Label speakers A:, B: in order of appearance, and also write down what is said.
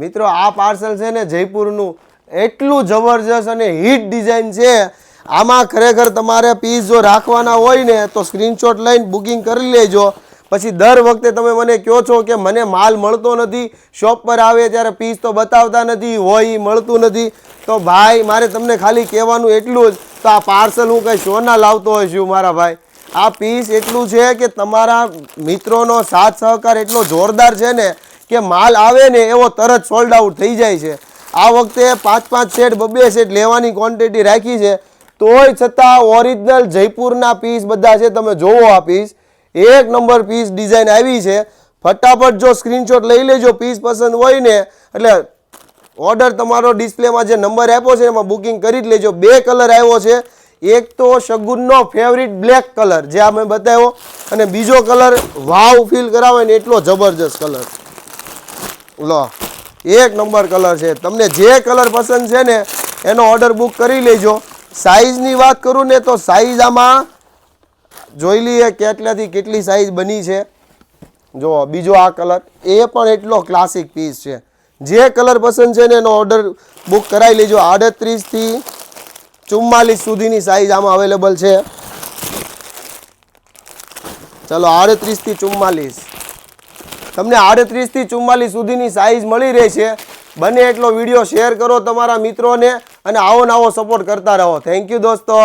A: મિત્રો આ પાર્સલ છે ને જયપુરનું એટલું જબરજસ્ત અને હિટ ડિઝાઇન છે. આમાં ખરેખર તમારે પીસ જો રાખવાના હોય ને તો સ્ક્રીનશોટ લઈને બુકિંગ કરી લેજો. પછી દર વખતે તમે મને કહો છો કે મને માલ મળતો નથી, શોપ પર આવે ત્યારે પીસ તો બતાવતા નથી, હોય મળતું નથી. તો ભાઈ મારે તમને ખાલી કહેવાનું એટલું જ, તો આ પાર્સલ હું કંઈ શોના લાવતો હોય છું મારા ભાઈ. આ પીસ એટલું છે કે તમારા મિત્રોનો સાથ સહકાર એટલો જોરદાર છે ને કે માલ આવે ને એવો તરત સોલ્ડ આઉટ થઈ જાય છે. આ વખતે 5-5 સેટ 2 સેટ લેવાની ક્વોન્ટિટી રાખી છે. તોય છતાં ઓરિજિનલ જયપુરના પીસ બધા છે. તમે જોવો આ પીસ એક નંબર પીસ ડિઝાઇન આવી છે. ફટાફટ જો સ્ક્રીનશોટ લઈ લેજો. પીસ પસંદ હોય ને એટલે ઓર્ડર તમારો ડિસ્પ્લેમાં જે નંબર આપ્યો છે એમાં બુકિંગ કરી જ લેજો. 2 કલર આવ્યો છે. એક તો શગુનનો ફેવરિટ બ્લેક કલર જે આ મેં બતાવ્યો, અને બીજો કલર વાવ ફીલ કરાવે ને એટલો જબરજસ્ત કલર. લો એક નંબર કલર છે. તમને જે કલર પસંદ છે ને એનો ઓર્ડર બુક કરી લેજો. સાઇઝની વાત કરું ને તો સાઇઝ આમાં જોઈ લઈએ કેટલાથી કેટલી સાઇઝ બની છે. જો બીજો આ કલર એ પણ એટલો ક્લાસિક પીસ છે. જે કલર પસંદ છે ને એનો ઓર્ડર બુક કરાવી લેજો. 38 થી 44 સુધીની સાઇઝ આમાં અવેલેબલ છે. ચલો 38 થી 44 તમને 38 થી 44 સુધીની સાઇઝ મળી રહે છે. બને એટલો વિડીયો શેર કરો તમારા મિત્રોને અને આવો નવો સપોર્ટ કરતા રહો. થેન્ક યુ દોસ્તો.